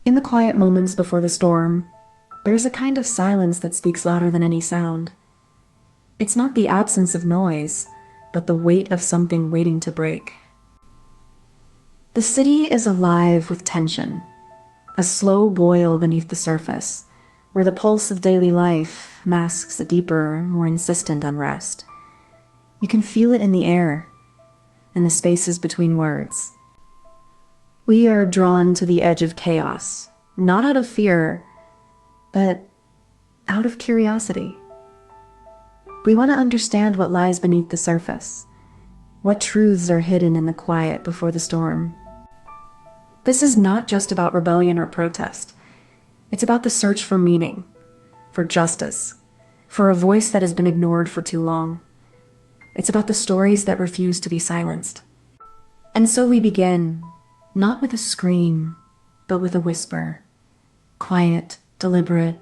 In the quiet moments before the storm, there's a kind of silence that speaks louder than any sound. It's not the absence of noise, but the weight of something waiting to break. The city is alive with tension, a slow boil beneath the surface, where the pulse of daily life masks a deeper, more insistent unrest. You can feel it in the air, in the spaces between words. We are drawn to the edge of chaos, not out of fear, but out of curiosity. We want to understand what lies beneath the surface, what truths are hidden in the quiet before the storm. This is not just about rebellion or protest. It's about the search for meaning, for justice, for a voice that has been ignored for too long. It's about the stories that refuse to be silenced. And so we begin, not with a scream, but with a whisper, quiet, deliberate,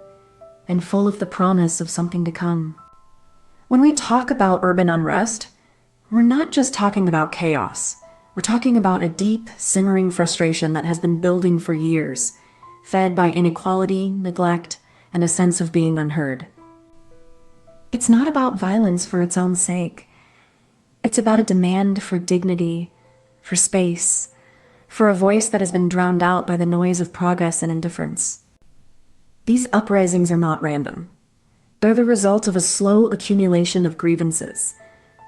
and full of the promise of something to come. When we talk about urban unrest, we're not just talking about chaos. We're talking about a deep, simmering frustration that has been building for years, fed by inequality, neglect, and a sense of being unheard. It's not about violence for its own sake. It's about a demand for dignity, for space, for a voice that has been drowned out by the noise of progress and indifference. These uprisings are not random. They're the result of a slow accumulation of grievances,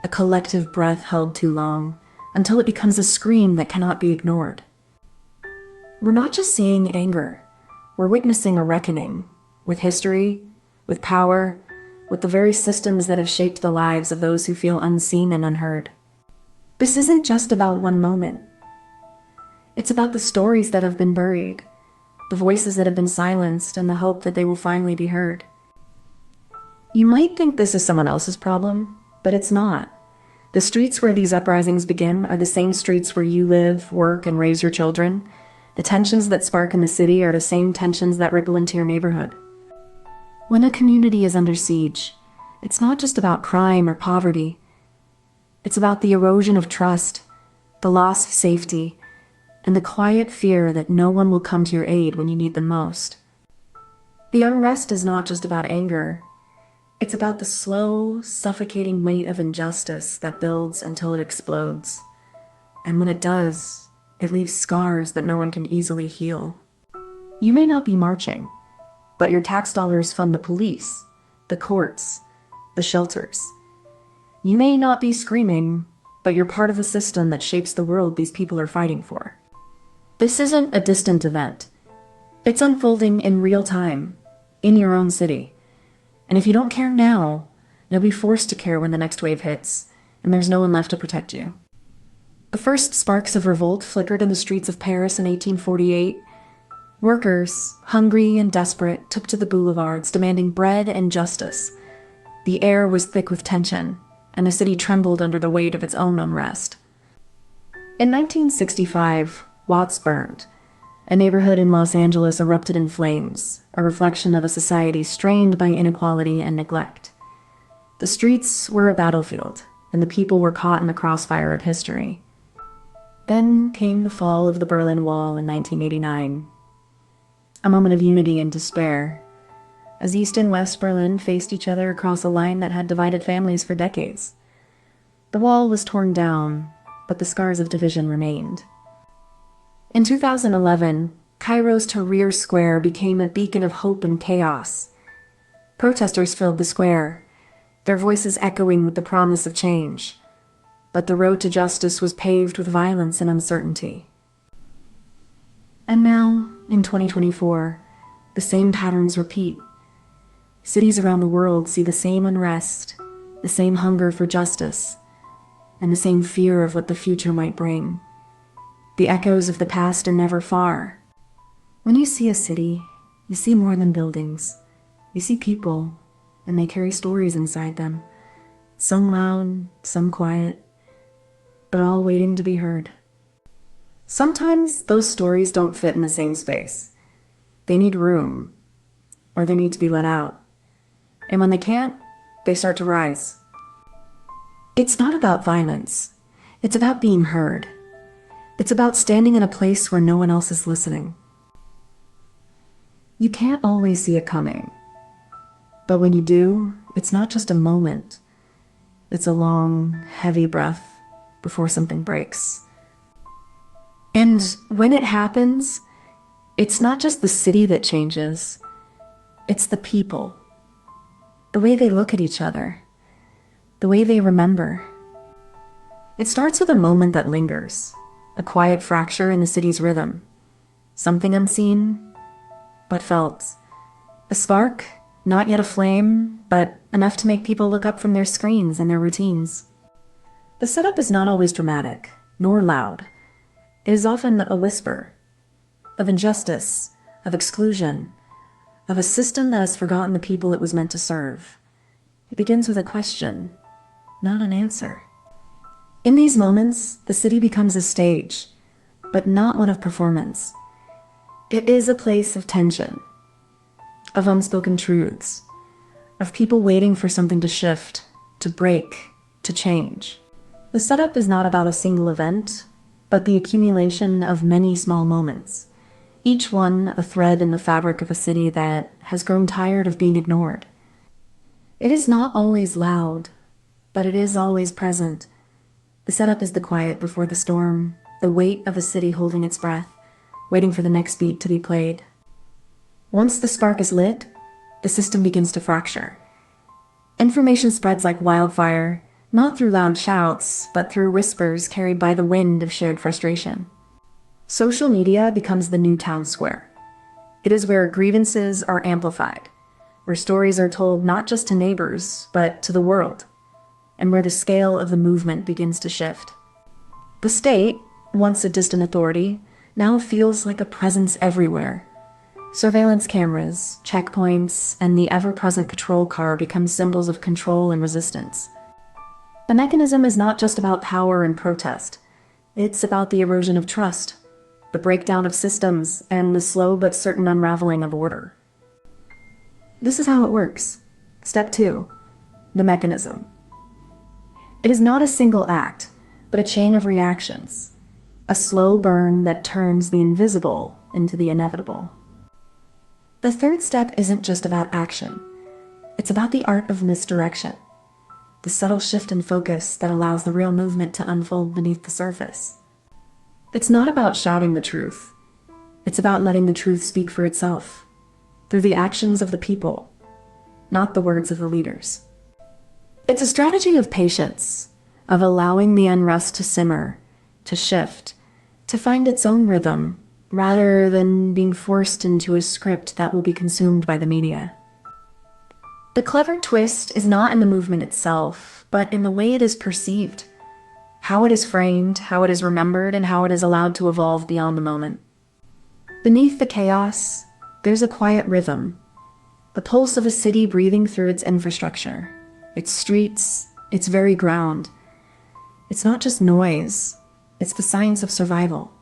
a collective breath held too long, until it becomes a scream that cannot be ignored. We're not just seeing anger, we're witnessing a reckoning with history, with power, with the very systems that have shaped the lives of those who feel unseen and unheard. This isn't just about one moment. It's about the stories that have been buried, the voices that have been silenced, and the hope that they will finally be heard. You might think this is someone else's problem, but it's not. The streets where these uprisings begin are the same streets where you live, work, and raise your children. The tensions that spark in the city are the same tensions that ripple into your neighborhood. When a community is under siege, it's not just about crime or poverty. It's about the erosion of trust, the loss of safety, and the quiet fear that no one will come to your aid when you need them most. The unrest is not just about anger. It's about the slow, suffocating weight of injustice that builds until it explodes. And when it does, it leaves scars that no one can easily heal. You may not be marching, but your tax dollars fund the police, the courts, the shelters. You may not be screaming, but you're part of the system that shapes the world these people are fighting for. This isn't a distant event. It's unfolding in real time, in your own city. And if you don't care now, you'll be forced to care when the next wave hits, and there's no one left to protect you. The first sparks of revolt flickered in the streets of Paris in 1848. Workers, hungry and desperate, took to the boulevards, demanding bread and justice. The air was thick with tension, and the city trembled under the weight of its own unrest. In 1965, Watts burned. A neighborhood in Los Angeles erupted in flames, a reflection of a society strained by inequality and neglect. The streets were a battlefield, and the people were caught in the crossfire of history. Then came the fall of the Berlin Wall in 1989. A moment of unity and despair, as East and West Berlin faced each other across a line that had divided families for decades. The wall was torn down, but the scars of division remained. In 2011, Cairo's Tahrir Square became a beacon of hope and chaos. Protesters filled the square, their voices echoing with the promise of change. But the road to justice was paved with violence and uncertainty. And now, in 2024, the same patterns repeat. Cities around the world see the same unrest, the same hunger for justice, and the same fear of what the future might bring. The echoes of the past are never far. When you see a city, you see more than buildings. You see people, and they carry stories inside them. Some loud, some quiet, but all waiting to be heard. Sometimes those stories don't fit in the same space. They need room, or they need to be let out. And when they can't, they start to rise. It's not about violence. It's about being heard. It's about standing in a place where no one else is listening. You can't always see it coming. But when you do, it's not just a moment. It's a long, heavy breath before something breaks. And when it happens, it's not just the city that changes. It's the people. The way they look at each other. The way they remember. It starts with a moment that lingers. A quiet fracture in the city's rhythm. Something unseen, but felt. A spark, not yet a flame, but enough to make people look up from their screens and their routines. The setup is not always dramatic, nor loud. It is often a whisper of injustice, of exclusion, of a system that has forgotten the people it was meant to serve. It begins with a question, not an answer. In these moments, the city becomes a stage, but not one of performance. It is a place of tension, of unspoken truths, of people waiting for something to shift, to break, to change. The setup is not about a single event, but the accumulation of many small moments, each one a thread in the fabric of a city that has grown tired of being ignored. It is not always loud, but it is always present. The setup is the quiet before the storm, the weight of a city holding its breath, waiting for the next beat to be played. Once the spark is lit, the system begins to fracture. Information spreads like wildfire, not through loud shouts, but through whispers carried by the wind of shared frustration. Social media becomes the new town square. It is where grievances are amplified, where stories are told not just to neighbors, but to the world, and where the scale of the movement begins to shift. The state, once a distant authority, now feels like a presence everywhere. Surveillance cameras, checkpoints, and the ever-present patrol car become symbols of control and resistance. The mechanism is not just about power and protest. It's about the erosion of trust, the breakdown of systems, and the slow but certain unraveling of order. This is how it works. Step 2. The mechanism. It is not a single act, but a chain of reactions. A slow burn that turns the invisible into the inevitable. The third step isn't just about action. It's about the art of misdirection. The subtle shift in focus that allows the real movement to unfold beneath the surface. It's not about shouting the truth. It's about letting the truth speak for itself, through the actions of the people, not the words of the leaders. It's a strategy of patience, of allowing the unrest to simmer, to shift, to find its own rhythm, rather than being forced into a script that will be consumed by the media. The clever twist is not in the movement itself, but in the way it is perceived, how it is framed, how it is remembered, and how it is allowed to evolve beyond the moment. Beneath the chaos, there's a quiet rhythm, the pulse of a city breathing through its infrastructure, its streets, its very ground. It's not just noise, it's the science of survival,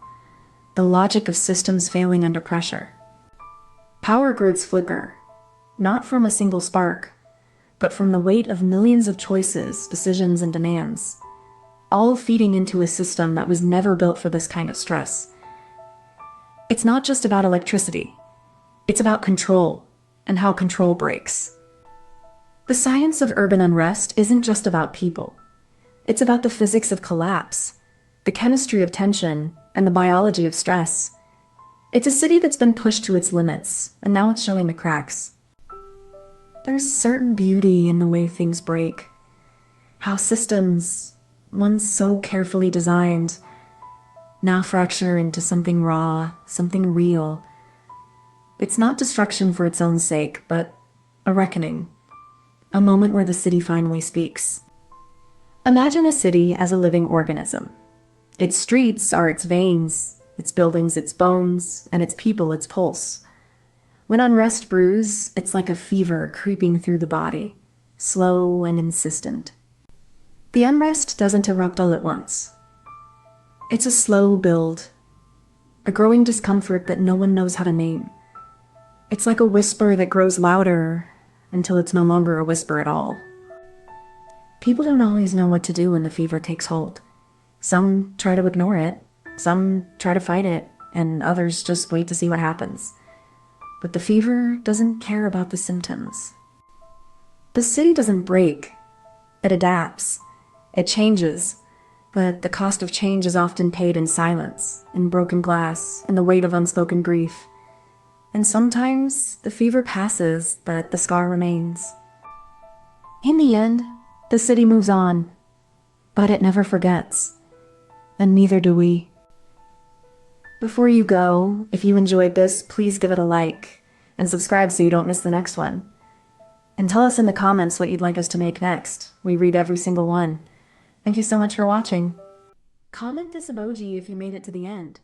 the logic of systems failing under pressure. Power grids flicker, not from a single spark, but from the weight of millions of choices, decisions, and demands, all feeding into a system that was never built for this kind of stress. It's not just about electricity. It's about control, and how control breaks. The science of urban unrest isn't just about people. It's about the physics of collapse, the chemistry of tension, and the biology of stress. It's a city that's been pushed to its limits, and now it's showing the cracks. There's certain beauty in the way things break. How systems, once so carefully designed, now fracture into something raw, something real. It's not destruction for its own sake, but a reckoning. A moment where the city finally speaks. Imagine a city as a living organism. Its streets are its veins, its buildings its bones, and its people its pulse. When unrest brews, it's like a fever creeping through the body, slow and insistent. The unrest doesn't erupt all at once. It's a slow build, a growing discomfort that no one knows how to name. It's like a whisper that grows louder until it's no longer a whisper at all. People don't always know what to do when the fever takes hold. Some try to ignore it, some try to fight it, and others just wait to see what happens. But the fever doesn't care about the symptoms. The city doesn't break. It adapts. It changes. But the cost of change is often paid in silence, in broken glass, in the weight of unspoken grief. And sometimes the fever passes, but the scar remains. In the end, the city moves on. But it never forgets. And neither do we. Before you go, if you enjoyed this, please give it a like and subscribe so you don't miss the next one. And tell us in the comments what you'd like us to make next. We read every single one. Thank you so much for watching. Comment this emoji if you made it to the end.